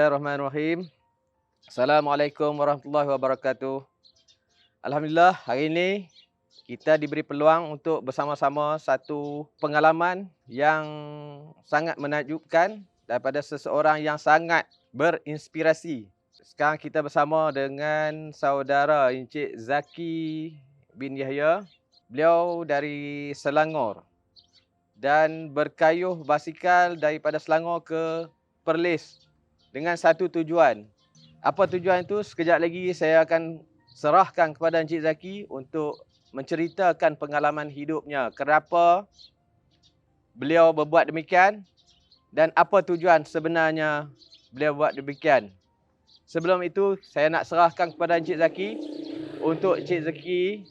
Bismillahirrahmanirrahim. Assalamualaikum warahmatullahi wabarakatuh. Alhamdulillah, hari ini kita diberi peluang untuk bersama-sama satu pengalaman yang sangat menakjubkan daripada seseorang yang sangat berinspirasi. Sekarang kita bersama dengan saudara Encik Zaki bin Yahya. Beliau dari Selangor dan berkayuh basikal daripada Selangor ke Perlis dengan satu tujuan. Apa tujuan itu? Sekejap lagi saya akan serahkan kepada Encik Zaki untuk menceritakan pengalaman hidupnya. Kenapa beliau berbuat demikian dan apa tujuan sebenarnya beliau buat demikian. Sebelum itu, saya nak serahkan kepada Encik Zaki untuk Encik Zaki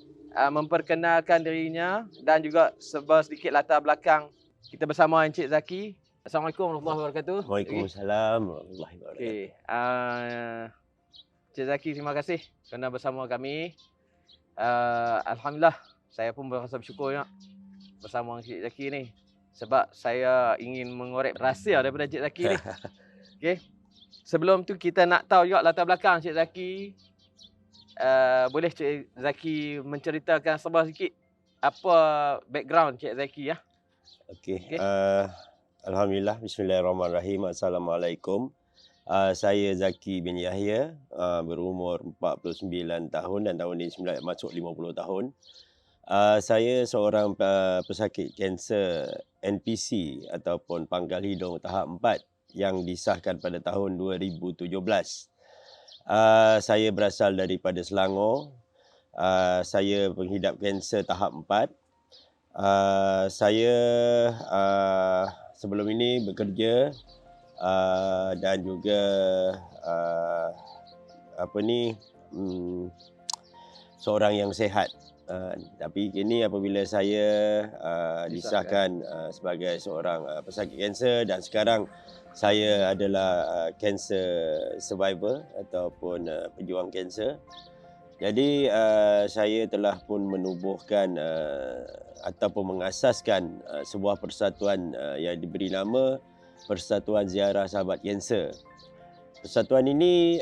memperkenalkan dirinya dan juga sedikit latar belakang kita bersama Encik Zaki. Assalamualaikum warahmatullahi wabarakatuh. Waalaikumsalam warahmatullahi wabarakatuh. Okey, Encik Zaki, terima kasih kerana bersama kami. Alhamdulillah, saya pun berasa bersyukur ya bersama Encik Zaki ni. Sebab saya ingin mengorek rahsia daripada Encik Zaki ni. Okey. Sebelum tu kita nak tahu juga latar belakang Encik Zaki. Boleh Encik Zaki menceritakan sedikit apa background Encik Zaki ya? Okey. Okey. Alhamdulillah, bismillahirrahmanirrahim. Assalamualaikum. Saya Zaki bin Yahya, berumur 49 tahun dan tahun ini masuk 50 tahun. Saya seorang pesakit kanser NPC ataupun pangkal hidung tahap 4 yang disahkan pada tahun 2017. Saya berasal daripada Selangor. Saya pengidap kanser tahap 4. Saya sebelum ini bekerja dan juga seorang yang sihat. Tapi kini apabila saya disahkan sebagai seorang pesakit kanser dan sekarang saya adalah cancer survivor ataupun pejuang kanser. Jadi saya telah pun menubuhkan ataupun mengasaskan sebuah persatuan yang diberi nama Persatuan Ziarah Sahabat Kanser. Persatuan ini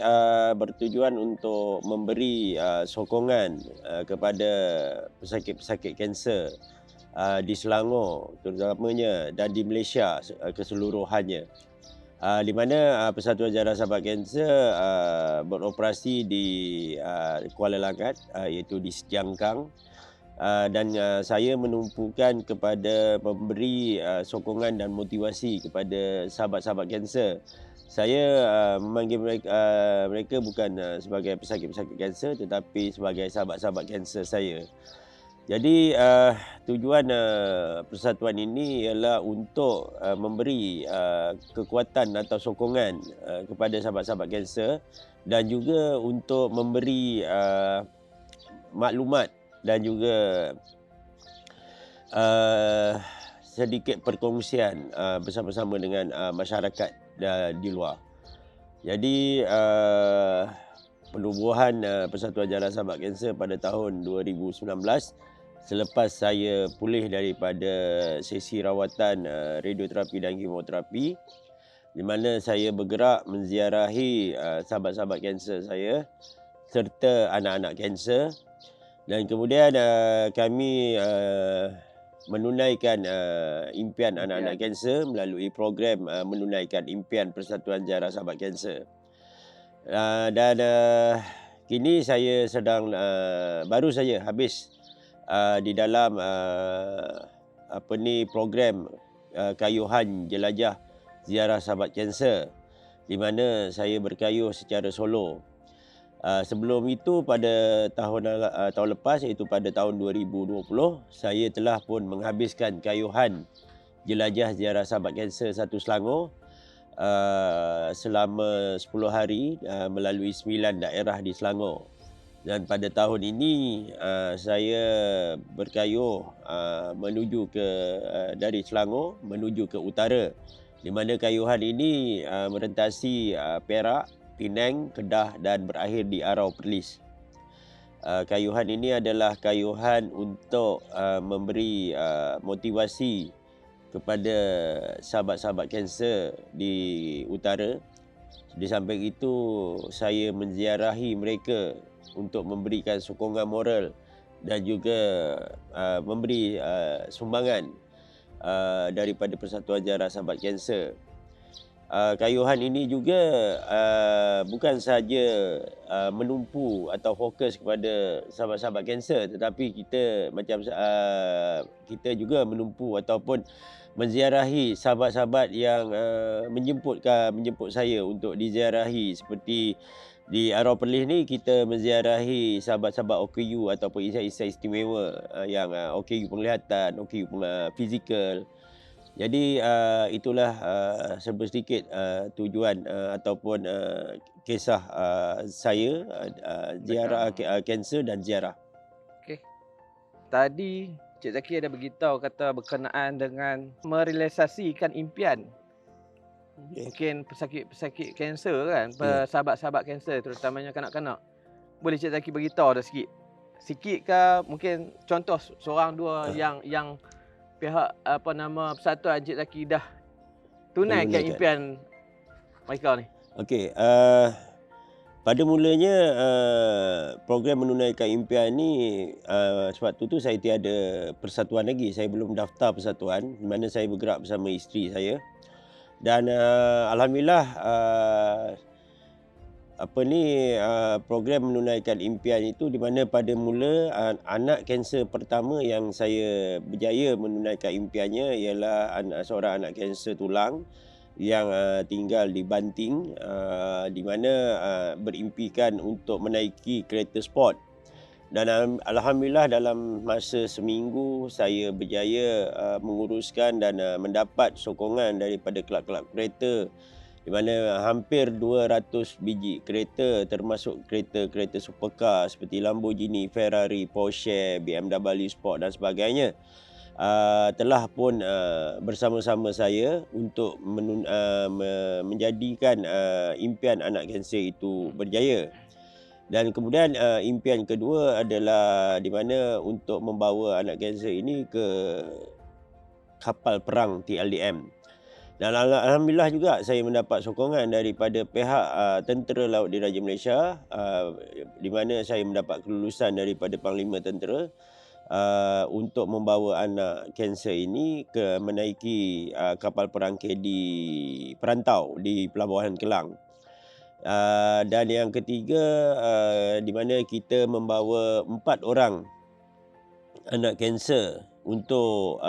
bertujuan untuk memberi sokongan kepada pesakit-pesakit kanser di Selangor terutamanya dan di Malaysia keseluruhannya. Di mana Persatuan Ziarah Sahabat Kanser beroperasi di Kuala Langat, iaitu di Sejangkang. Dan saya menumpukan kepada memberi sokongan dan motivasi kepada sahabat-sahabat kanser. Saya memanggil mereka bukan sebagai pesakit-pesakit kanser tetapi sebagai sahabat-sahabat kanser saya. Jadi tujuan persatuan ini ialah untuk memberi kekuatan atau sokongan kepada sahabat-sahabat kanser dan juga untuk memberi maklumat dan juga sedikit perkongsian bersama-sama dengan masyarakat di luar. Jadi penubuhan Persatuan Ziarah Sahabat Kanser pada tahun 2019 selepas saya pulih daripada sesi rawatan radioterapi dan kemoterapi, di mana saya bergerak menziarahi sahabat-sahabat kanser saya serta anak-anak kanser. Dan kemudian kami menunaikan impian anak-anak kanser melalui program menunaikan impian Persatuan Ziarah Sahabat Kanser. Dan kini saya sedang baru saja habis di dalam program kayuhan jelajah ziarah sahabat kanser, di mana saya berkayuh secara solo. Sebelum itu pada tahun lepas, iaitu pada tahun 2020, saya telah pun menghabiskan kayuhan jelajah ziarah sahabat kanser satu Selangor selama 10 hari melalui 9 daerah di Selangor. Dan pada tahun ini saya berkayuh menuju ke dari Selangor menuju ke utara, di mana kayuhan ini merentasi Perak, Penang, Kedah dan berakhir di Arau Perlis. Kayuhan ini adalah kayuhan untuk memberi motivasi kepada sahabat-sahabat kanser di utara Di samping itu, saya menziarahi mereka untuk memberikan sokongan moral dan juga memberi sumbangan daripada Persatuan Jarak Sahabat Kanser. Kayuhan ini juga bukan sahaja menumpu atau fokus kepada sahabat-sahabat kanser, tetapi kita juga menumpu ataupun menziarahi sahabat-sahabat yang menjemput saya untuk diziarahi, seperti di Arwah Perlis ni kita menziarahi sahabat-sahabat OKU ataupun insan-insan istimewa yang OKU penglihatan, OKU fizikal. Jadi itulah serba sedikit tujuan ataupun kisah saya ziarah kanser dan ziarah. Okey. Tadi Cik Zaki ada beritahu kata berkenaan dengan merealisasikan impian. Okey. Mungkin pesakit-pesakit kanser kan, Ya. sahabat-sahabat kanser terutamanya kanak-kanak. Boleh Cik Zaki beritahu dah sikit? Sikit ke mungkin contoh seorang dua yang pihak persatuan Cik Zaki dah tunaikan Menunaikan. impian mereka ni. Okey, pada mulanya program menunaikan impian ni sebab tu saya tiada persatuan lagi. Saya belum daftar persatuan, di mana saya bergerak bersama isteri saya. Dan alhamdulillah program menunaikan impian itu di mana pada mula anak kanser pertama yang saya berjaya menunaikan impiannya ialah seorang anak kanser tulang yang tinggal di Banting, di mana berimpikan untuk menaiki kereta sport. Dan alhamdulillah dalam masa seminggu saya berjaya menguruskan dan mendapat sokongan daripada kelab-kelab kereta, di mana hampir 200 biji kereta termasuk kereta-kereta supercar seperti Lamborghini, Ferrari, Porsche, BMW Sport dan sebagainya telah pun bersama-sama saya untuk menjadikan impian anak kanser itu berjaya. Dan kemudian impian kedua adalah di mana untuk membawa anak kanser ini ke kapal perang TLDM. Dan alhamdulillah juga saya mendapat sokongan daripada pihak Tentera Laut Diraja Malaysia, di mana saya mendapat kelulusan daripada Panglima Tentera untuk membawa anak kanser ini ke menaiki kapal perang KD Perantau di Pelabuhan Kelang. Dan yang ketiga, di mana kita membawa 4 orang anak kanser untuk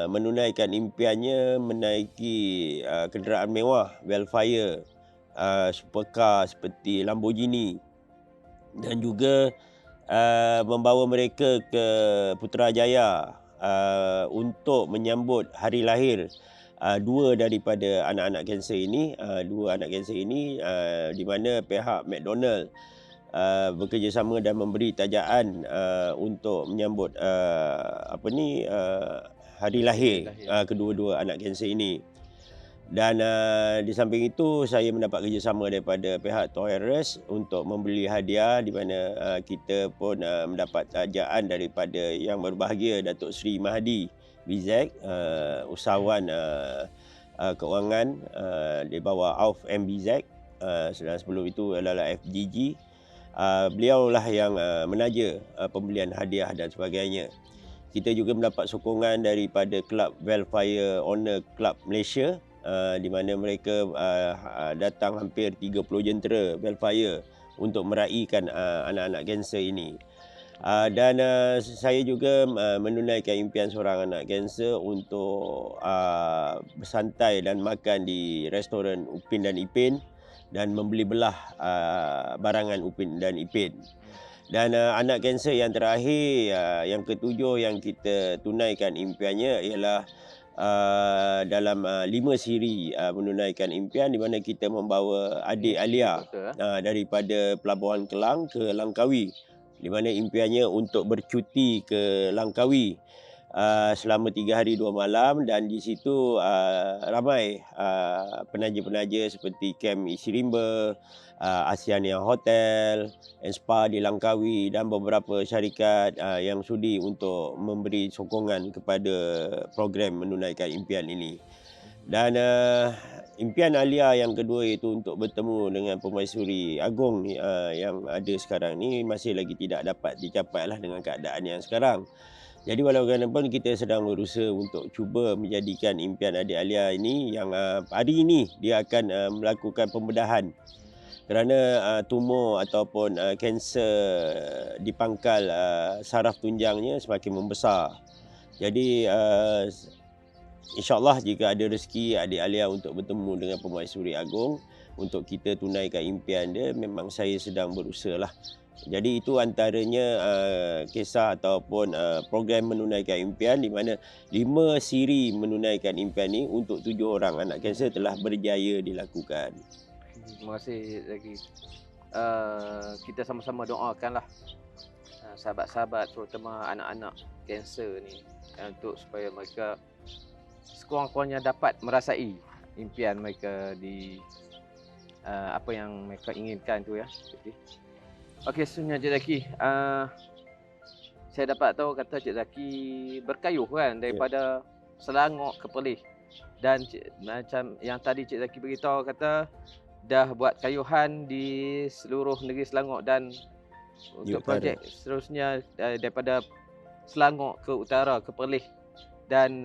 menunaikan impiannya menaiki kenderaan mewah Velfire, supercar seperti Lamborghini, dan juga membawa mereka ke Putrajaya untuk menyambut hari lahir dua daripada anak-anak kanser ini, di mana pihak McDonald bekerjasama dan memberi tajaan untuk menyambut hari lahir kedua-dua anak kanser ini. Dan di samping itu saya mendapat kerjasama daripada pihak Toys R Us untuk membeli hadiah, di mana kita pun mendapat tajaan daripada yang berbahagia Datuk Seri Mahdi BZ, usahawan keuangan di bawah Auf MBZ, dan sebelum itu adalah FGG. Beliaulah yang menaja pembelian hadiah dan sebagainya. Kita juga mendapat sokongan daripada Kelab Velfire Owner Club Malaysia, di mana mereka datang hampir 30 jentera Velfire untuk meraihkan anak-anak kanser ini. Dan saya juga menunaikan impian seorang anak kanser untuk bersantai dan makan di restoran Upin dan Ipin dan membeli belah barangan Upin dan Ipin. Dan anak kanser yang terakhir, yang ketujuh yang kita tunaikan impiannya ialah dalam 5 siri menunaikan impian, di mana kita membawa adik Alia daripada Pelabuhan Kelang ke Langkawi, di mana impiannya untuk bercuti ke Langkawi selama 3 hari 2 malam, dan di situ ramai penaja-penaja seperti Camp Isi Rimba, Asiania Hotel and Spa di Langkawi, dan beberapa syarikat yang sudi untuk memberi sokongan kepada program menunaikan impian ini. Dan impian Alia yang kedua iaitu untuk bertemu dengan Permaisuri Agong ni, yang ada sekarang ni masih lagi tidak dapat dicapai lah dengan keadaan yang sekarang. Jadi walau bagaimanapun kita sedang berusaha untuk cuba menjadikan impian adik Alia ini yang hari ini dia akan melakukan pembedahan kerana tumor ataupun kanser di pangkal saraf tunjangnya semakin membesar. Jadi InsyaAllah jika ada rezeki adik Alia untuk bertemu dengan Permaisuri Agong untuk kita tunaikan impian dia, memang saya sedang berusaha lah. Jadi itu antaranya kisah ataupun program menunaikan impian di mana 5 siri menunaikan impian ni untuk 7 orang anak kanser telah berjaya dilakukan. Terima kasih lagi. Kita sama-sama doakanlah sahabat-sahabat terutama anak-anak kanser ni untuk supaya mereka sekurang-kurangnya dapat merasai impian mereka di apa yang mereka inginkan tu ya. Okey, sebenarnya Cik Zaki, saya dapat tahu kata Cik Zaki berkayuh kan daripada Selangor ke Perlis. Dan macam yang tadi Cik Zaki beritahu kata dah buat kayuhan di seluruh negeri Selangor dan untuk projek seterusnya daripada Selangor ke utara ke Perlis. Dan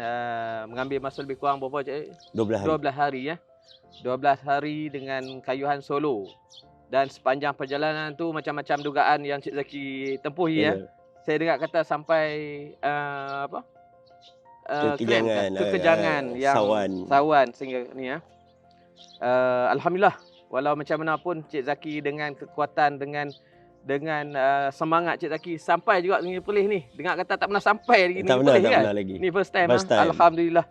mengambil masa lebih kurang berapa Cik? 12 hari. 12 hari ya. 12 hari dengan kayuhan solo. Dan sepanjang perjalanan tu macam-macam dugaan yang Cik Zaki tempuhi ya. Saya dengar kata sampai kekejangan yang sawan sehingga ni ya. Alhamdulillah, walau macam mana pun Cik Zaki dengan kekuatan dengan semangat Cik Zaki sampai juga negeri Perlis ni. Dengar kata tak pernah sampai lagi negeri Perlis kan? Lagi. Ni first time. Alhamdulillah.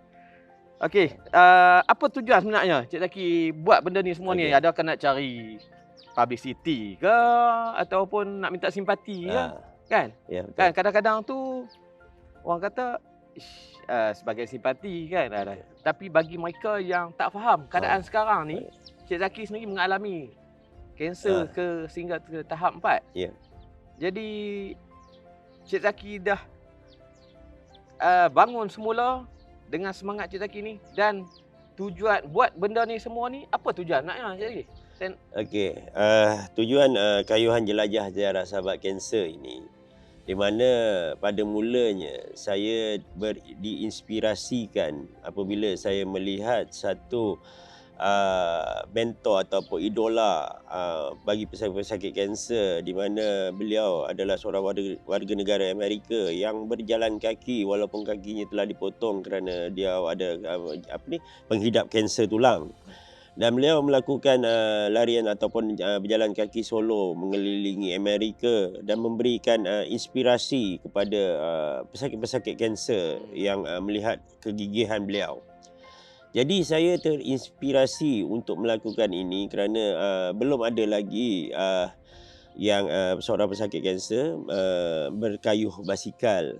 Okey, apa tujuan sebenarnya Cik Zaki buat benda ni semua ni? Adakah nak cari publicity ke ataupun nak minta simpati ke? Kan? Ya, betul. Kan kadang-kadang tu orang kata sebagai simpati kan. Tapi bagi mereka yang tak faham keadaan sekarang ni, Cik Zaki sendiri mengalami kanser sehingga ke tahap 4. Ya. Jadi Cik Zaki dah bangun semula dengan semangat Cik Zaki ni dan tujuan buat benda ni semua ni apa tujuan naknya Cik Zaki? Okey, tujuan kayuhan jelajah ziarah sahabat kanser ini di mana pada mulanya saya diinspirasikan apabila saya melihat satu mentor ataupun idola bagi pesakit-pesakit kanser di mana beliau adalah seorang warga negara Amerika yang berjalan kaki walaupun kakinya telah dipotong kerana dia ada penghidap kanser tulang. Dan beliau melakukan larian ataupun berjalan kaki solo mengelilingi Amerika dan memberikan inspirasi kepada pesakit-pesakit kanser yang melihat kegigihan beliau. Jadi saya terinspirasi untuk melakukan ini kerana belum ada lagi yang seorang pesakit kanser berkayuh basikal.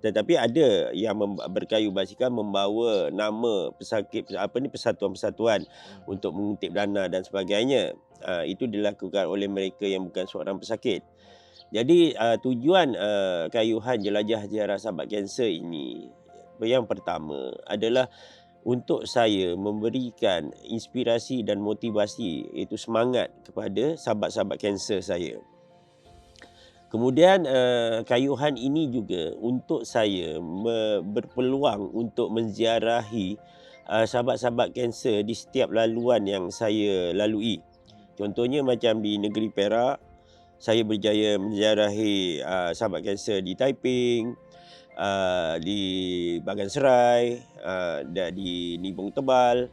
Tetapi ada yang berkayuh basikal membawa nama persatuan-persatuan untuk mengutip dana dan sebagainya. Itu dilakukan oleh mereka yang bukan seorang pesakit. Jadi tujuan kayuhan jelajah ziarah sahabat kanser ini yang pertama adalah untuk saya memberikan inspirasi dan motivasi iaitu semangat kepada sahabat-sahabat kanser saya. Kemudian kayuhan ini juga untuk saya berpeluang untuk menziarahi sahabat-sahabat kanser di setiap laluan yang saya lalui. Contohnya macam di negeri Perak, saya berjaya menziarahi sahabat kanser di Taiping, di Bagan Serai, di Nibong Tebal,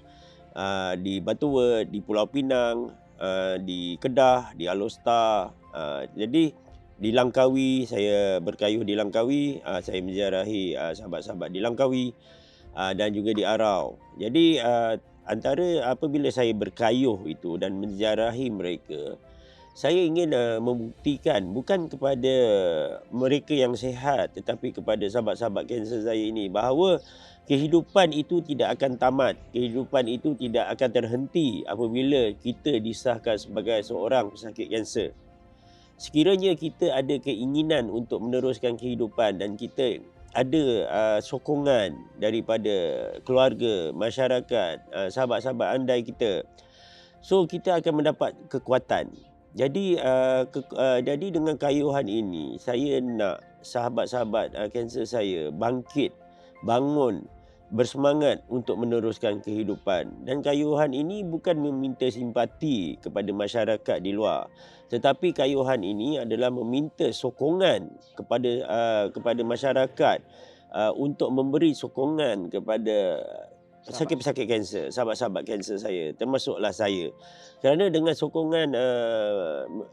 di Batu Wed, di Pulau Pinang, di Kedah, di Alor. Jadi di Langkawi, saya berkayuh di Langkawi, saya menziarahi sahabat-sahabat di Langkawi dan juga di Arau. Jadi antara apabila saya berkayuh itu dan menziarahi mereka, saya ingin membuktikan bukan kepada mereka yang sihat tetapi kepada sahabat-sahabat kanser saya ini bahawa kehidupan itu tidak akan tamat, kehidupan itu tidak akan terhenti apabila kita disahkan sebagai seorang pesakit kanser. Sekiranya kita ada keinginan untuk meneruskan kehidupan dan kita ada sokongan daripada keluarga, masyarakat, sahabat-sahabat andai kita, so kita akan mendapat kekuatan. Jadi dengan kayuhan ini saya nak sahabat-sahabat kanser saya bangkit, bangun, bersemangat untuk meneruskan kehidupan. Dan kayuhan ini bukan meminta simpati kepada masyarakat di luar, tetapi kayuhan ini adalah meminta sokongan kepada masyarakat untuk memberi sokongan kepada pesakit-pesakit kanser, sahabat-sahabat kanser saya, termasuklah saya. Kerana dengan sokongan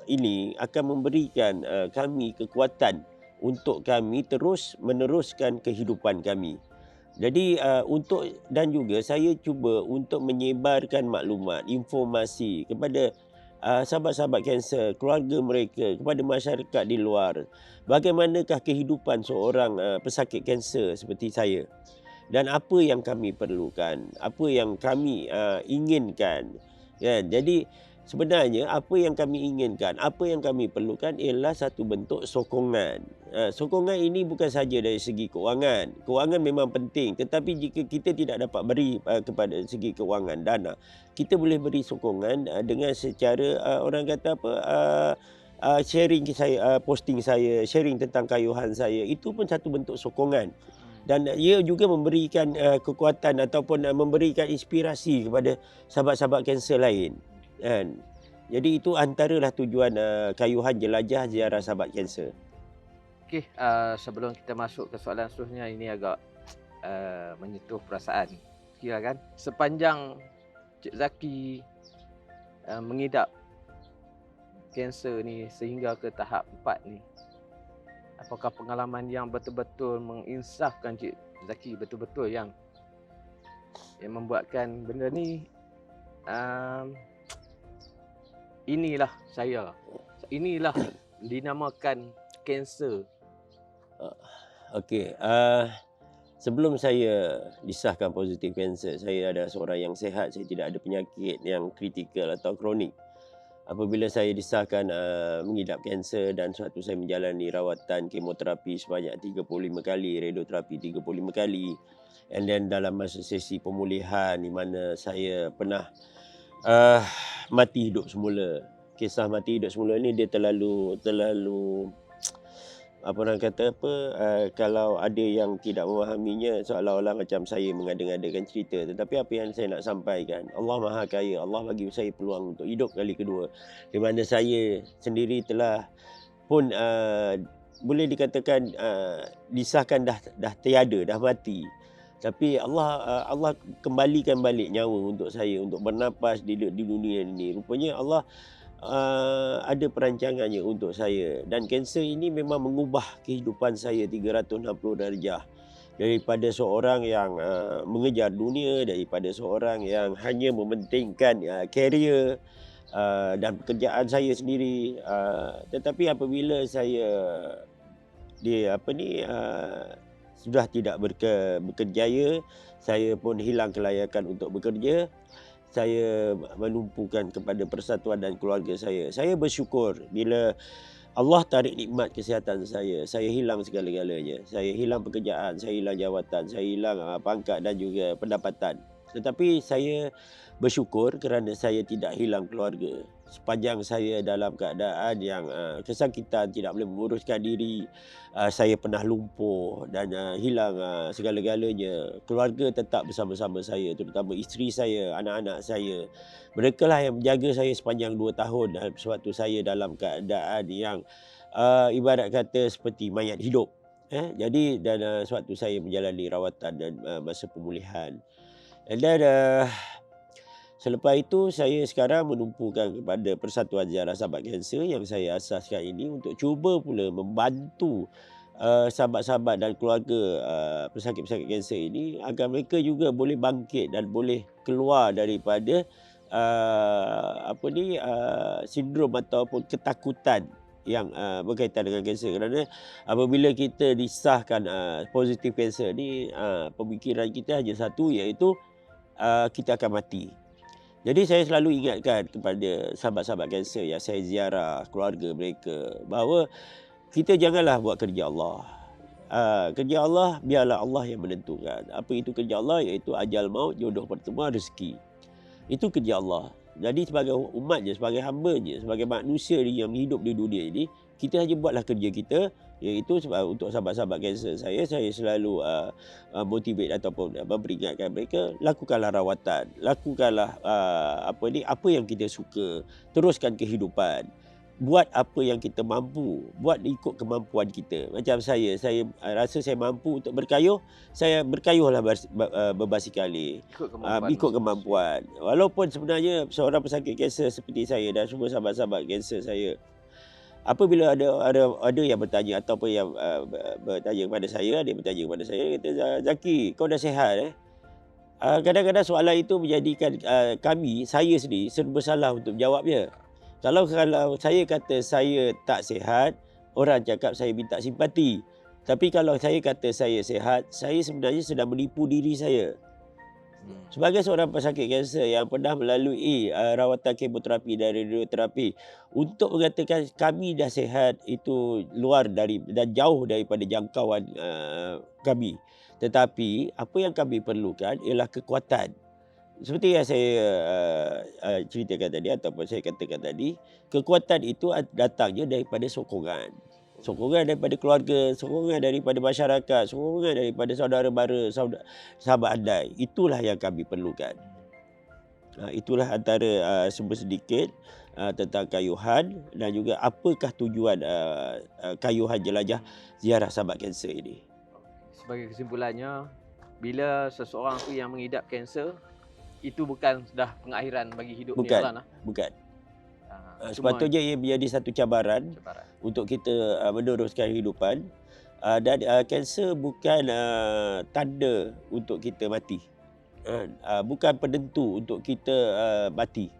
ini akan memberikan kami kekuatan untuk kami terus meneruskan kehidupan kami. Jadi dan juga saya cuba untuk menyebarkan maklumat, informasi kepada sahabat-sahabat kanser, keluarga mereka, kepada masyarakat di luar. Bagaimanakah kehidupan seorang pesakit kanser seperti saya? Dan apa yang kami perlukan, apa yang kami inginkan, kan? Jadi sebenarnya apa yang kami inginkan, apa yang kami perlukan ialah satu bentuk sokongan. Sokongan ini bukan saja dari segi kewangan. Kewangan memang penting, tetapi jika kita tidak dapat beri kepada segi kewangan dana, kita boleh beri sokongan dengan secara orang kata apa, sharing saya, posting saya, sharing tentang kayuhan saya, itu pun satu bentuk sokongan. Dan ia juga memberikan kekuatan ataupun memberikan inspirasi kepada sahabat-sahabat kanser lain, kan. Jadi itu antaralah tujuan kayuhan jelajah ziarah sahabat kanser. Okey, sebelum kita masuk ke soalan seterusnya, ini agak menyentuh perasaan. Kira kan sepanjang Cik Zaki mengidap kanser ni sehingga ke tahap 4 ni, apakah pengalaman yang betul-betul menginsafkan Cik Zaki, betul-betul yang membuatkan benda ni inilah saya, inilah dinamakan kanser? Okey, sebelum saya disahkan positif kanser, saya adalah seorang yang sihat, saya tidak ada penyakit yang kritikal atau kronik. Apabila saya disahkan mengidap kanser dan suatu saya menjalani rawatan kemoterapi sebanyak 35 kali, radioterapi 35 kali, and then dalam masa sesi pemulihan di mana saya pernah mati hidup semula. Kisah mati hidup semula ni dia terlalu apa orang kata apa, kalau ada yang tidak memahaminya seolah-olah macam saya mengada-ngadakan cerita, tetapi apa yang saya nak sampaikan, Allah Maha Kaya, Allah bagi saya peluang untuk hidup kali kedua, di mana saya sendiri telah pun boleh dikatakan disahkan dah tiada, dah mati. Tapi Allah kembalikan balik nyawa untuk saya untuk bernafas di dunia ini. Rupanya Allah ada perancangannya untuk saya, dan kanser ini memang mengubah kehidupan saya 360 darjah. Daripada seorang yang mengejar dunia, daripada seorang yang hanya mementingkan karier dan pekerjaan saya sendiri, tetapi apabila saya sudah tidak berkerjaya, saya pun hilang kelayakan untuk bekerja. Saya menumpukan kepada persatuan dan keluarga saya. Saya bersyukur bila Allah tarik nikmat kesihatan saya hilang segala-galanya. Saya hilang pekerjaan, saya hilang jawatan, saya hilang pangkat dan juga pendapatan. Tetapi saya bersyukur kerana saya tidak hilang keluarga. Sepanjang saya dalam keadaan yang kesakitan, tidak boleh menguruskan diri, saya pernah lumpuh dan hilang segala-galanya, keluarga tetap bersama-sama saya, terutama isteri saya, anak-anak saya. Mereka lah yang menjaga saya sepanjang 2 tahun sewaktu saya dalam keadaan yang ibarat kata seperti mayat hidup. Jadi sewaktu saya menjalani rawatan dan masa pemulihan. And then selepas itu saya sekarang menumpukan kepada Persatuan Ziarah Sahabat Kanser yang saya asaskan ini untuk cuba pula membantu sahabat-sahabat dan keluarga pesakit-pesakit kanser ini agar mereka juga boleh bangkit dan boleh keluar daripada sindrom ataupun ketakutan yang berkaitan dengan kanser. Kerana apabila kita disahkan positif kanser ni, pemikiran kita hanya satu, iaitu kita akan mati. Jadi saya selalu ingatkan kepada sahabat-sahabat kanser yang saya ziarah, keluarga mereka, bahawa kita janganlah buat kerja Allah. kerja Allah biarlah Allah yang menentukan. Apa itu kerja Allah? Iaitu ajal maut, jodoh pertemuan, rezeki. Itu kerja Allah. Jadi sebagai umatnya, sebagai hamba-Nya, sebagai manusia yang hidup di dunia ini, kita hanya buatlah kerja kita, iaitu untuk sahabat-sahabat kanser saya selalu motivate ataupun memperingatkan mereka, lakukanlah rawatan, lakukanlah apa yang kita suka, teruskan kehidupan. Buat apa yang kita mampu, buat ikut kemampuan kita. Macam saya rasa saya mampu untuk berkayuh, saya berkayuhlah berbasikal. Ikut kemampuan Ikut masing-masing. kemampuan. Walaupun sebenarnya seorang pesakit kanser seperti saya dan semua sahabat-sahabat kanser saya, apabila ada yang bertanya ataupun yang bertanya kepada saya, ada yang bertanya kepada saya, kata, "Zaki, kau dah sihat?" Kadang-kadang soalan itu menjadikan saya sendiri serba salah untuk menjawabnya. Kalau saya kata saya tak sihat, orang cakap saya minta simpati. Tapi kalau saya kata saya sihat, saya sebenarnya sedang menipu diri saya. Sebagai seorang pesakit kanser yang pernah melalui rawatan kemoterapi dan radioterapi, untuk mengatakan kami dah sihat itu luar dari dan jauh daripada jangkauan kami. Tetapi apa yang kami perlukan ialah kekuatan. Seperti yang saya ceritakan tadi ataupun saya katakan tadi, kekuatan itu datangnya daripada sokongan. Sokongan daripada keluarga, sokongan daripada masyarakat, sokongan daripada saudara mara, sahabat andai. Itulah yang kami perlukan. Itulah antara sedikit tentang kayuhan dan juga apakah tujuan kayuhan jelajah ziarah sahabat kanser ini. Sebagai kesimpulannya, bila seseorang tu yang mengidap kanser, itu bukan dah pengakhiran bagi hidup ni lah. Bukan. Sepatutnya ia menjadi satu cabaran untuk kita meneruskan kehidupan. Dan kanser bukan tanda untuk kita mati. Bukan penentu untuk kita mati.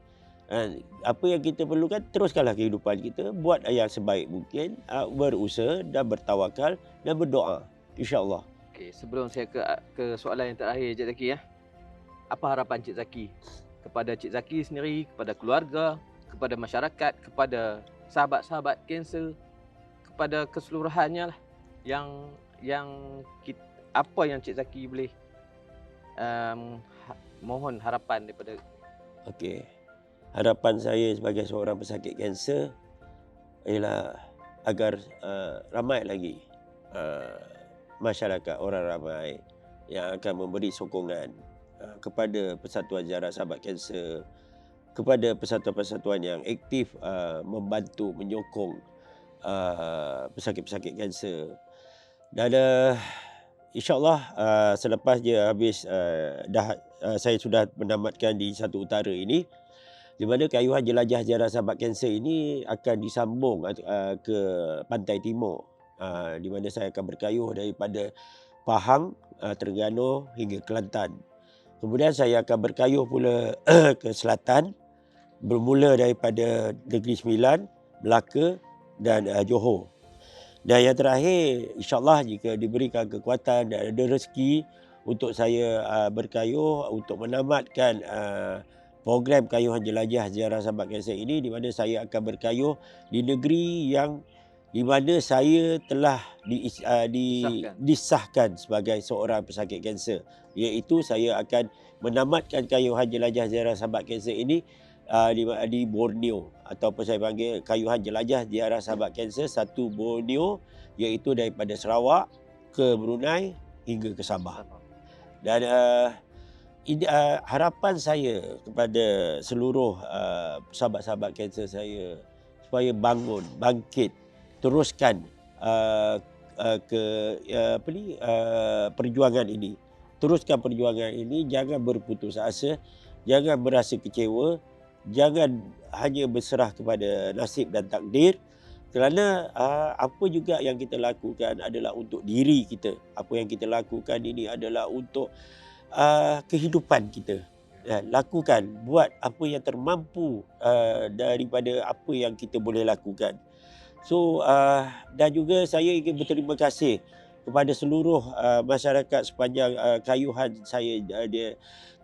Apa yang kita perlukan, teruskanlah kehidupan kita, buat yang sebaik mungkin, berusaha dan bertawakal dan berdoa, insya-Allah. Okey, sebelum saya ke soalan yang terakhir Cik Zaki apa harapan Cik Zaki kepada Cik Zaki sendiri, kepada keluarga, kepada masyarakat, kepada sahabat-sahabat kanser, kepada keseluruhannya lah, apa yang Cik Zaki boleh mohon harapan daripada. Okey. Harapan saya sebagai seorang pesakit kanser ialah agar ramai lagi masyarakat, orang ramai yang akan memberi sokongan kepada Persatuan Ziarah Sahabat Kanser, kepada persatuan-persatuan yang aktif membantu, menyokong pesakit-pesakit kanser. Dan insya-Allah selepas dia habis saya sudah menamatkan di Satu Utara ini, di mana kayuhan jelajah ziarah sahabat kanser ini akan disambung ke Pantai Timur, di mana saya akan berkayuh daripada Pahang, Terengganu hingga Kelantan. Kemudian saya akan berkayuh pula ke selatan, bermula daripada Negeri Sembilan, Melaka dan Johor. Dan yang terakhir, insya-Allah jika diberikan kekuatan dan ada rezeki untuk saya berkayuh untuk menamatkan program kayuhan jelajah ziarah sahabat kanser ini, di mana saya akan berkayuh di negeri yang di mana saya telah disahkan sebagai seorang pesakit kanser, iaitu saya akan menamatkan kayuhan jelajah ziarah sahabat kanser ini di Borneo, ataupun saya panggil kayuhan jelajah ziarah sahabat kanser 1 Borneo, iaitu daripada Sarawak ke Brunei hingga ke Sabah. Dan harapan saya kepada seluruh sahabat-sahabat kanser saya supaya bangkit, teruskan perjuangan ini. Teruskan perjuangan ini, jangan berputus asa, jangan berasa kecewa, jangan hanya berserah kepada nasib dan takdir, kerana apa juga yang kita lakukan adalah untuk diri kita. Apa yang kita lakukan ini adalah untuk kehidupan kita. Lakukan, buat apa yang termampu daripada apa yang kita boleh lakukan. So dan juga saya ingin berterima kasih kepada seluruh masyarakat sepanjang kayuhan saya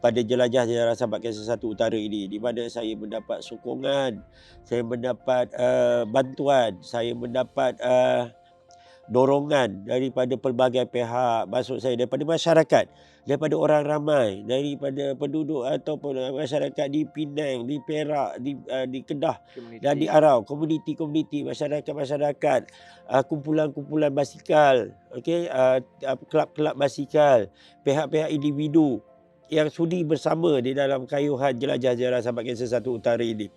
pada jelajah ziarah sahabat kanser 1 Utara ini, di mana saya mendapat sokongan, saya mendapat bantuan, saya mendapat dorongan daripada pelbagai pihak, maksud saya daripada masyarakat, daripada orang ramai, daripada penduduk ataupun masyarakat di Penang, di Perak, di Kedah dan di Arau, komuniti-komuniti, masyarakat-masyarakat, kumpulan-kumpulan basikal, okey, kelab-kelab basikal, pihak-pihak individu yang sudi bersama di dalam kayuhan jelajah ziarah sahabat kanser 1 Utara ini.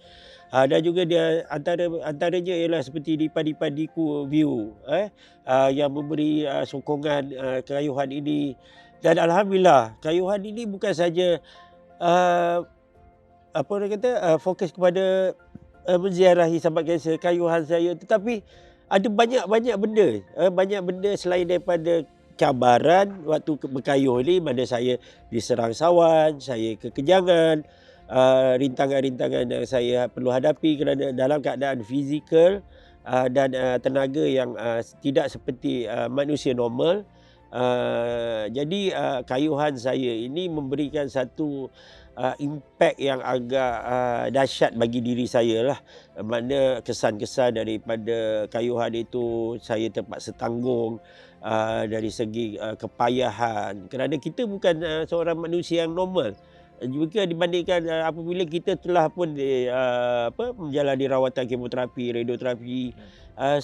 Dan juga dia antaranya ialah seperti di Padi-Padiku View, yang memberi sokongan kayuhan ini. Dan alhamdulillah kayuhan ini bukan saja fokus kepada menziarahi sahabat kanser kayuhan saya, tetapi ada banyak benda selain daripada cabaran waktu berkayuh ni, mana saya diserang sawan, saya kekenyangan, rintangan-rintangan yang saya perlu hadapi kerana dalam keadaan fizikal dan tenaga yang tidak seperti manusia normal. Jadi kayuhan saya ini memberikan satu impak yang agak dahsyat bagi diri saya lah. Mana kesan-kesan daripada kayuhan itu saya terpaksa tanggung dari segi kepayahan. Kerana kita bukan seorang manusia yang normal. Juga dibandingkan apabila kita telah pun menjalani rawatan kemoterapi, radioterapi.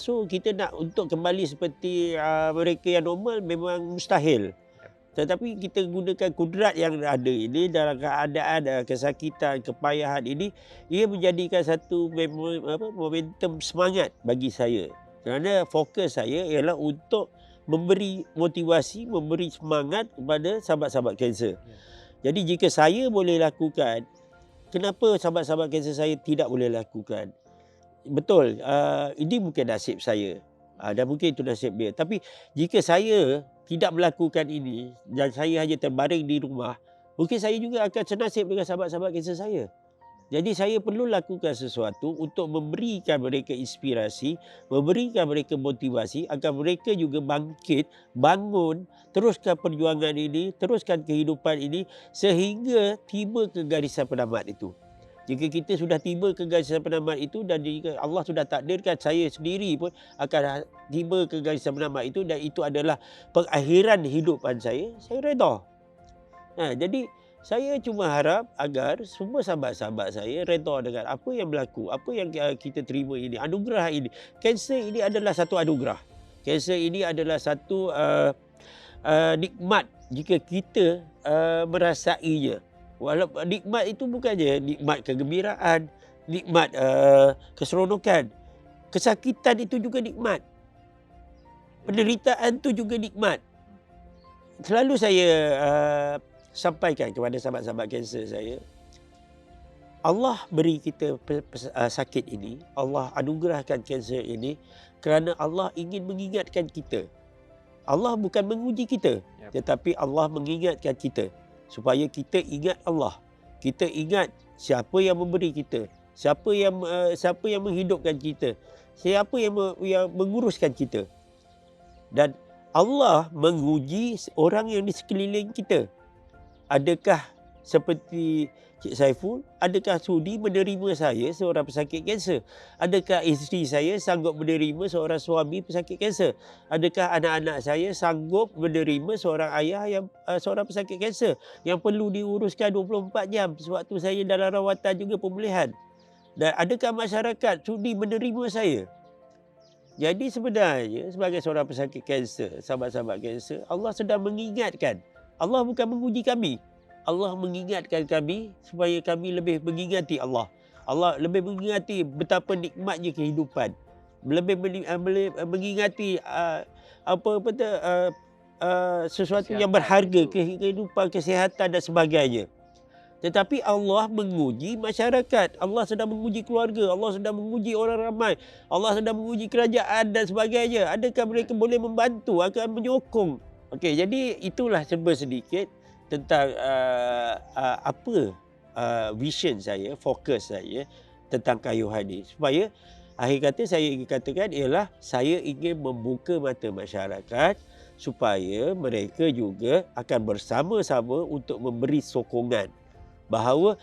So kita nak untuk kembali seperti mereka yang normal memang mustahil. Tetapi kita gunakan kudrat yang ada ini dalam keadaan kesakitan, kepayahan ini, ia menjadikan satu momentum semangat bagi saya. Kerana fokus saya ialah untuk memberi motivasi, memberi semangat kepada sahabat-sahabat kanser. Jadi jika saya boleh lakukan, kenapa sahabat-sahabat kanser saya tidak boleh lakukan? Betul, ini bukan nasib saya. Dan mungkin itu nasib dia. Tapi jika saya tidak melakukan ini dan saya hanya terbaring di rumah, mungkin saya juga akan senasib dengan sahabat-sahabat kanser saya. Jadi saya perlu lakukan sesuatu untuk memberikan mereka inspirasi, memberikan mereka motivasi agar mereka juga bangkit, bangun, teruskan perjuangan ini, teruskan kehidupan ini sehingga tiba ke garisan penamat itu. Jika kita sudah tiba ke garisan penamat itu dan jika Allah sudah takdirkan saya sendiri pun akan tiba ke garisan penamat itu dan itu adalah pengakhiran hidupan saya reda. Jadi saya cuma harap agar semua sahabat-sahabat saya reda dengan apa yang berlaku, apa yang kita terima ini, anugerah ini. Kanser ini adalah satu anugerah. Kanser ini adalah satu nikmat jika kita merasainya. Walaupun nikmat itu bukannya nikmat kegembiraan, nikmat keseronokan. Kesakitan itu juga nikmat. Penderitaan itu juga nikmat. Selalu saya sampaikan kepada sahabat-sahabat kanser saya, Allah beri kita sakit ini, Allah anugerahkan kanser ini kerana Allah ingin mengingatkan kita. Allah bukan menguji kita, tetapi Allah mengingatkan kita supaya kita ingat Allah. Kita ingat siapa yang memberi kita, siapa yang menghidupkan kita, siapa yang menguruskan kita. Dan Allah menguji orang yang di sekeliling kita. Adakah seperti Cik Saiful, adakah sudi menerima saya seorang pesakit kanser? Adakah isteri saya sanggup menerima seorang suami pesakit kanser? Adakah anak-anak saya sanggup menerima seorang ayah yang seorang pesakit kanser yang perlu diuruskan 24 jam sewaktu saya dalam rawatan juga pemulihan? Dan adakah masyarakat sudi menerima saya? Jadi sebenarnya sebagai seorang pesakit kanser, sahabat-sahabat kanser, Allah sedang mengingatkan. Allah bukan menguji kami. Allah mengingatkan kami supaya kami lebih mengingati Allah. Allah lebih mengingati betapa nikmatnya kehidupan. Lebih mengingati sesuatu yang berharga, kehidupan, kesihatan dan sebagainya. Tetapi Allah menguji masyarakat. Allah sedang menguji keluarga. Allah sedang menguji orang ramai. Allah sedang menguji kerajaan dan sebagainya. Adakah mereka boleh membantu, akan menyokong? Okey, jadi itulah serba sedikit tentang apa vision saya, fokus saya tentang kayuhan ini. Supaya akhir kata saya ingin katakan ialah saya ingin membuka mata masyarakat supaya mereka juga akan bersama-sama untuk memberi sokongan bahawa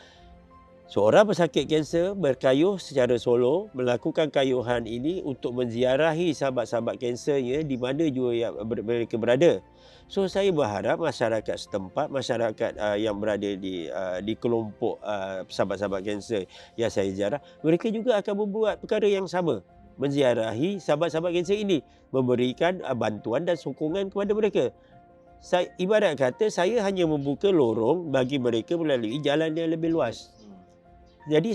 Seorang pesakit kanser berkayuh secara solo, melakukan kayuhan ini untuk menziarahi sahabat-sahabat kansernya di mana jua yang mereka berada. So saya berharap masyarakat setempat, masyarakat yang berada di kelompok sahabat-sahabat kanser yang saya ziarah, mereka juga akan membuat perkara yang sama, menziarahi sahabat-sahabat kanser ini, memberikan bantuan dan sokongan kepada mereka. Ibarat kata saya hanya membuka lorong bagi mereka melalui jalan yang lebih luas. Jadi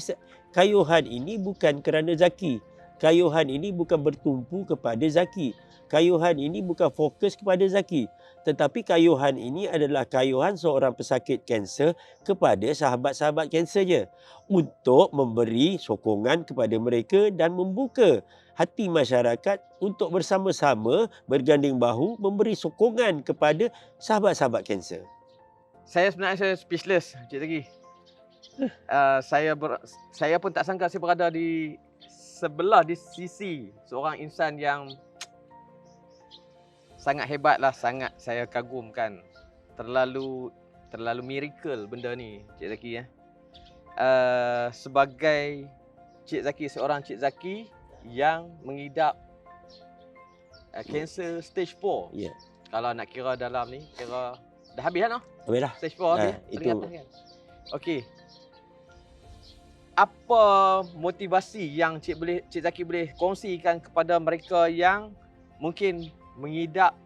kayuhan ini bukan kerana Zaki. Kayuhan ini bukan bertumpu kepada Zaki. Kayuhan ini bukan fokus kepada Zaki. Tetapi kayuhan ini adalah kayuhan seorang pesakit kanser kepada sahabat-sahabat kansernya. Untuk memberi sokongan kepada mereka dan membuka hati masyarakat untuk bersama-sama berganding bahu memberi sokongan kepada sahabat-sahabat kanser. Saya sebenarnya speechless, Cik Zaki. Saya pun tak sangka saya berada di sisi seorang insan yang sangat hebatlah, sangat saya kagumkan. Terlalu miracle benda ni, Cik Zaki ya. Sebagai Cik Zaki, seorang Cik Zaki yang mengidap kanser stage 4. Ya. Kalau nak kira dalam ni, kira dah habis kan? Habis dah. Stage 4 ni, itu. peringatan kan. Okey. Apa motivasi yang Cik Zaki boleh kongsikan kepada mereka yang mungkin mengidap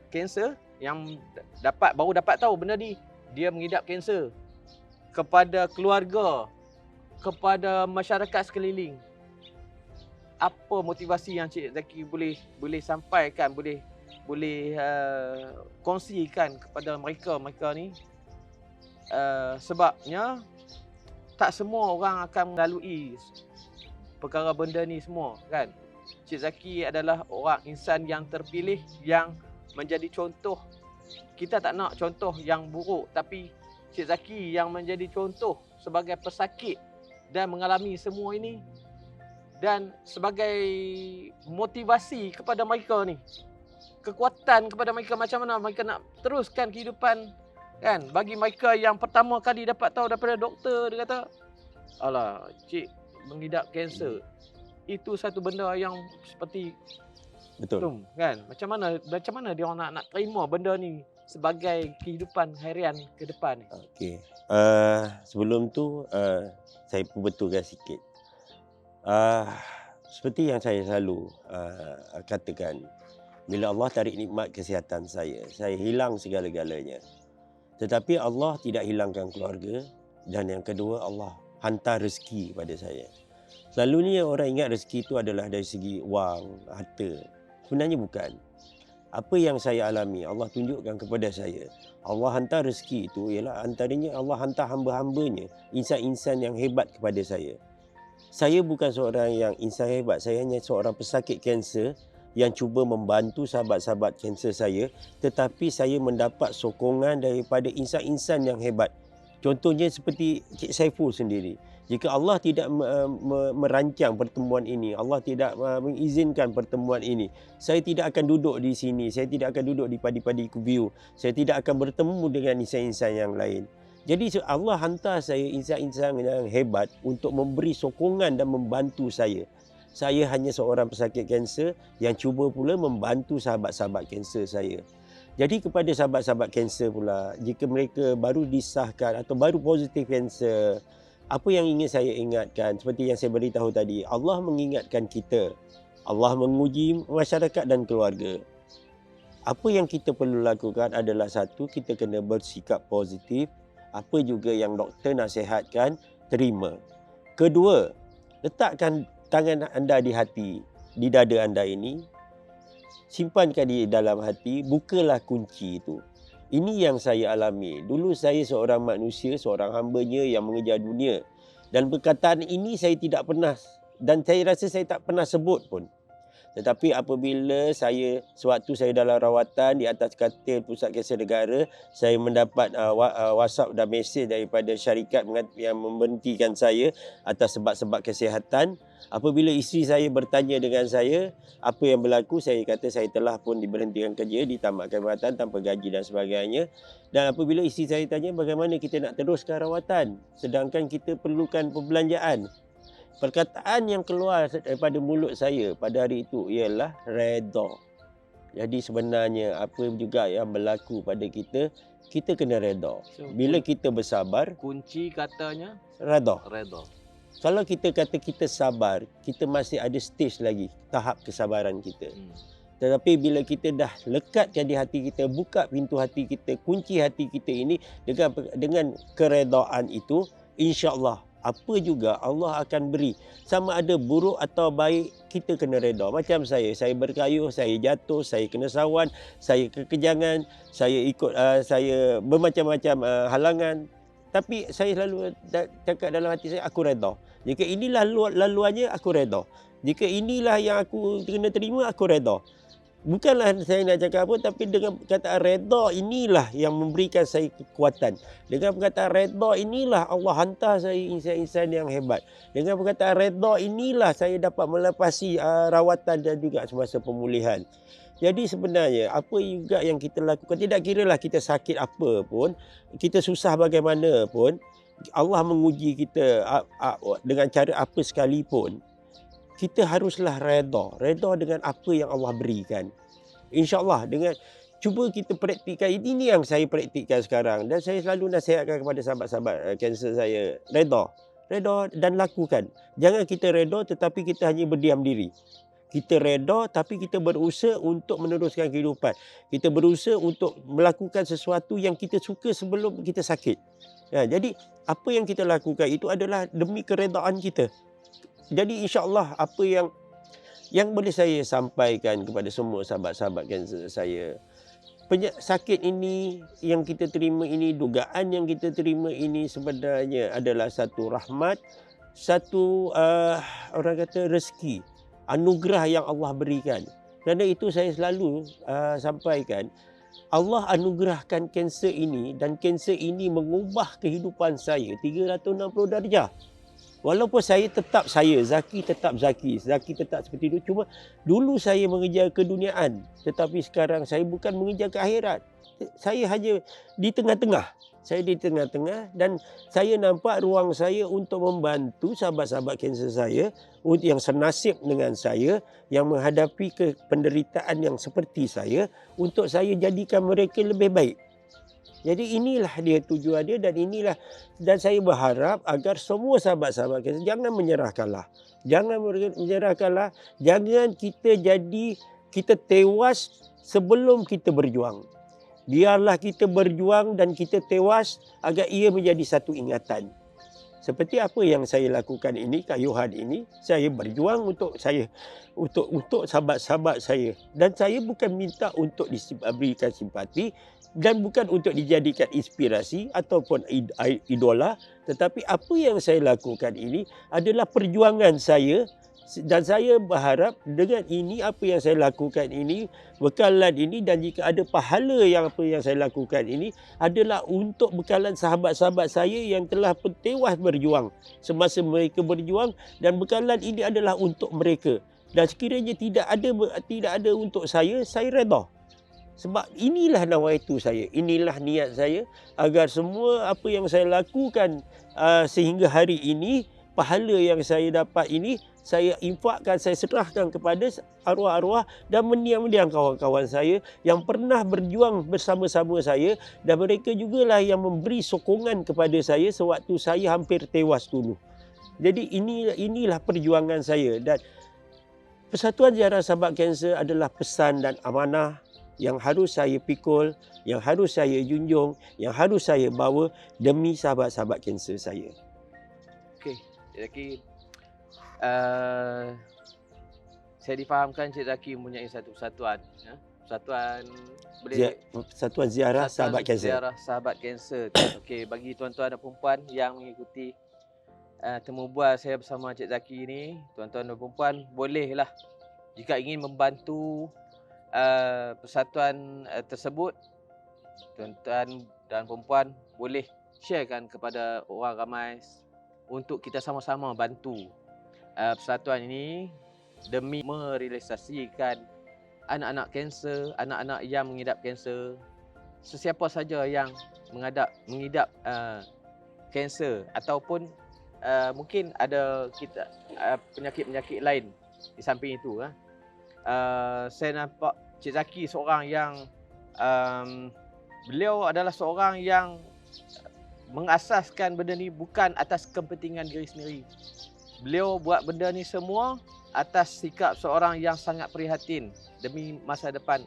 kanser, yang baru dapat tahu benda ni, dia mengidap kanser, kepada keluarga, kepada masyarakat sekeliling? Apa motivasi yang Cik Zaki boleh sampaikan, boleh kongsikan kepada mereka ni? Sebabnya tak semua orang akan melalui perkara benda ni semua kan. Cik Zaki adalah orang insan yang terpilih yang menjadi contoh. Kita tak nak contoh yang buruk, tapi Cik Zaki yang menjadi contoh sebagai pesakit dan mengalami semua ini, dan sebagai motivasi kepada mereka ni, kekuatan kepada mereka macam mana mereka nak teruskan kehidupan kan. Bagi mereka yang pertama kali dapat tahu daripada doktor, dia kata, alah, cik mengidap kanser. Itu satu benda yang seperti Betul. kan. Macam mana dia orang nak terima benda ni sebagai kehidupan harian ke depan ni? Okey. Sebelum tu saya betulkan sikit. Seperti yang saya selalu katakan, bila Allah tarik nikmat kesihatan saya hilang segala-galanya. Tetapi Allah tidak hilangkan keluarga, dan yang kedua, Allah hantar rezeki kepada saya. Selalunya orang ingat rezeki itu adalah dari segi wang, harta. Sebenarnya bukan. Apa yang saya alami, Allah tunjukkan kepada saya. Allah hantar rezeki itu ialah antaranya Allah hantar hamba-hambanya, insan-insan yang hebat kepada saya. Saya bukan seorang yang insan hebat, saya hanya seorang pesakit kanser yang cuba membantu sahabat-sahabat kanser saya, tetapi saya mendapat sokongan daripada insan-insan yang hebat. Contohnya seperti Cik Saiful sendiri. Jika Allah tidak merancang pertemuan ini, Allah tidak mengizinkan pertemuan ini, saya tidak akan duduk di sini, saya tidak akan duduk di Padi-Padi View, saya tidak akan bertemu dengan insan-insan yang lain. Jadi Allah hantar saya insan-insan yang hebat untuk memberi sokongan dan membantu saya. Saya hanya seorang pesakit kanser yang cuba pula membantu sahabat-sahabat kanser saya. Jadi kepada sahabat-sahabat kanser pula, jika mereka baru disahkan atau baru positif kanser, apa yang ingin saya ingatkan, seperti yang saya beritahu tadi, Allah mengingatkan kita. Allah menguji masyarakat dan keluarga. Apa yang kita perlu lakukan adalah satu, kita kena bersikap positif. Apa juga yang doktor nasihatkan, terima. Kedua, letakkan tangan anda di hati, di dada anda ini, simpankan di dalam hati, bukalah kunci itu. Ini yang saya alami. Dulu saya seorang manusia, seorang hambanya yang mengejar dunia. Dan perkataan ini saya tidak pernah, dan saya rasa saya tak pernah sebut pun. Tetapi apabila sewaktu saya dalam rawatan di atas katil Pusat Kanser Negara, saya mendapat WhatsApp dan mesej daripada syarikat yang memberhentikan saya atas sebab-sebab kesihatan. Apabila isteri saya bertanya dengan saya, apa yang berlaku, saya kata saya telah pun diberhentikan kerja, ditamatkan rawatan tanpa gaji dan sebagainya. Dan apabila isteri saya tanya bagaimana kita nak teruskan rawatan, sedangkan kita perlukan perbelanjaan. Perkataan yang keluar daripada mulut saya pada hari itu ialah redha. Jadi sebenarnya apa juga yang berlaku pada kita, kita kena redha. So, Bila kita bersabar, kunci katanya redha. redha. Kalau kita kata kita sabar, kita masih ada stage lagi tahap kesabaran kita. Tetapi bila kita dah lekatkan di hati kita, buka pintu hati kita, kunci hati kita ini dengan keredaan itu, insya-Allah apa juga Allah akan beri. Sama ada buruk atau baik, kita kena reda. Macam saya berkayuh, saya jatuh, saya kena sawan, saya kekejangan, saya bermacam-macam halangan. Tapi saya selalu cakap dalam hati saya, aku reda. Jika inilah laluannya, aku reda. Jika inilah yang aku kena terima, aku reda. Bukanlah saya nak cakap apa, tapi dengan perkataan redha inilah yang memberikan saya kekuatan. Dengan perkataan redha inilah Allah hantar saya insan-insan yang hebat. Dengan perkataan redha inilah saya dapat melepasi rawatan dan juga semasa pemulihan. Jadi sebenarnya apa juga yang kita lakukan, tidak kiralah kita sakit apa pun, kita susah bagaimana pun, Allah menguji kita dengan cara apa sekalipun, kita haruslah redha dengan apa yang Allah berikan. InsyaAllah dengan cuba kita praktikkan, ini yang saya praktikkan sekarang, dan saya selalu nasihatkan kepada sahabat-sahabat kanser saya, redha dan lakukan. Jangan kita redha tetapi kita hanya berdiam diri. Kita redha tapi kita berusaha untuk meneruskan kehidupan. Kita berusaha untuk melakukan sesuatu yang kita suka sebelum kita sakit. Jadi apa yang kita lakukan itu adalah demi keredaan kita. Jadi insya-Allah apa yang boleh saya sampaikan kepada semua sahabat-sahabat kanser saya, sakit ini yang kita terima ini, dugaan yang kita terima ini sebenarnya adalah satu rahmat, satu orang kata rezeki, anugerah yang Allah berikan. Kerana itu saya selalu sampaikan, Allah anugerahkan kanser ini, dan kanser ini mengubah kehidupan saya 360 darjah. Walaupun saya tetap Zaki tetap Zaki tetap seperti itu. Cuma dulu saya mengejar keduniaan, tetapi sekarang saya bukan mengejar ke akhirat. Saya hanya di tengah-tengah. Saya di tengah-tengah dan saya nampak ruang saya untuk membantu sahabat-sahabat kanser saya yang senasib dengan saya, yang menghadapi penderitaan yang seperti saya, untuk saya jadikan mereka lebih baik. Jadi inilah dia tujuan dia, dan saya berharap agar semua sahabat-sahabat kita jangan menyerahkanlah. Jangan menyerahkanlah. Jangan kita tewas sebelum kita berjuang. Biarlah kita berjuang dan kita tewas agar ia menjadi satu ingatan. Seperti apa yang saya lakukan ini, kayuhan ini, saya berjuang untuk sahabat-sahabat saya. Dan saya bukan minta untuk diberikan simpati, dan bukan untuk dijadikan inspirasi ataupun idola, tetapi apa yang saya lakukan ini adalah perjuangan saya, dan saya berharap dengan ini, apa yang saya lakukan ini, bekalan ini, dan jika ada pahala yang apa yang saya lakukan ini adalah untuk bekalan sahabat-sahabat saya yang telah tewas berjuang semasa mereka berjuang, dan bekalan ini adalah untuk mereka. Dan sekiranya tidak ada untuk saya redha. Sebab inilah nawaitu saya, inilah niat saya, agar semua apa yang saya lakukan sehingga hari ini, pahala yang saya dapat ini, saya infakkan, saya serahkan kepada arwah-arwah dan mendiang-mendiang kawan-kawan saya yang pernah berjuang bersama-sama saya, dan mereka jugalah yang memberi sokongan kepada saya sewaktu saya hampir tewas dulu. Jadi inilah perjuangan saya, dan Persatuan Ziarah Sahabat Kanser adalah pesan dan amanah yang harus saya pikul, yang harus saya junjung, yang harus saya bawa demi sahabat-sahabat kanser saya. Okey, Cik Zaki, saya difahamkan Cik Zaki mempunyai satu persatuan, Persatuan Ziarah Sahabat Kanser. Ziarah Sahabat Kanser. Okey, bagi tuan-tuan dan puan yang mengikuti temu bual saya bersama Cik Zaki ni, tuan-tuan dan puan bolehlah jika ingin membantu persatuan tersebut, tuan-tuan dan perempuan boleh sharekan kepada orang ramai untuk kita sama-sama bantu persatuan ini demi merealisasikan anak-anak kanser, anak-anak yang mengidap kanser, sesiapa saja yang mengidap kanser ataupun mungkin ada kita penyakit-penyakit lain di samping itu. Saya nampak Cik Zaki seorang yang beliau adalah seorang yang mengasaskan benda ni bukan atas kepentingan diri sendiri. Beliau buat benda ni semua atas sikap seorang yang sangat prihatin demi masa depan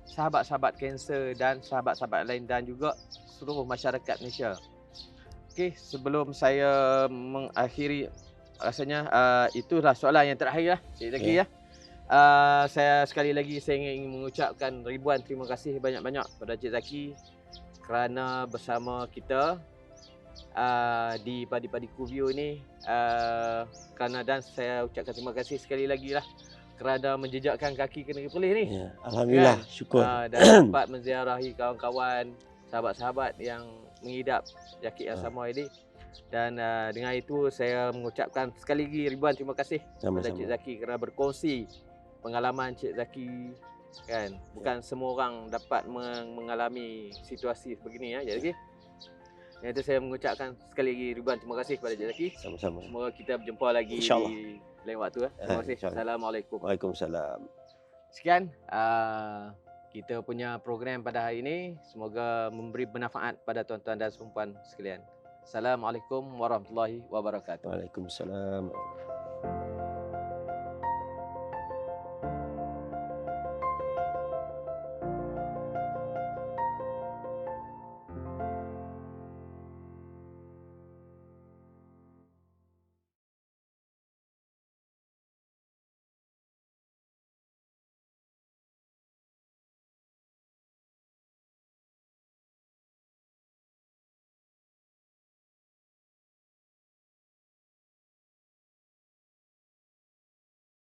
sahabat-sahabat kanser dan sahabat-sahabat lain dan juga seluruh masyarakat Malaysia. Okey, sebelum saya mengakhiri, rasanya itulah soalan yang terakhir lah, Cik Zaki ya. Saya sekali lagi saya ingin mengucapkan ribuan terima kasih banyak-banyak kepada Cik Zaki kerana bersama kita di Padi-Padi Kuview ni, kerana dan saya ucapkan terima kasih sekali lagi lah kerana menjejakkan kaki ke Negeri Perlis ni. Ya, alhamdulillah, syukur. Dan dapat menziarahi kawan-kawan, sahabat-sahabat yang mengidap penyakit yang sama ini. Dan dengan itu saya mengucapkan sekali lagi ribuan terima kasih kepada Cik Zaki kerana berkongsi pengalaman Cik Zaki kan. Bukan semua orang dapat mengalami situasi begini ya, Cik Zaki. Yang itu saya mengucapkan sekali lagi ribuan terima kasih kepada Cik Zaki. Sama-sama. Semoga kita berjumpa lagi InsyaAllah di lain waktu. Terima kasih. Assalamualaikum. Waalaikumsalam. Sekian kita punya program pada hari ini. Semoga memberi bermanfaat pada tuan-tuan dan perempuan sekalian. Assalamualaikum warahmatullahi wabarakatuh. Waalaikumsalam.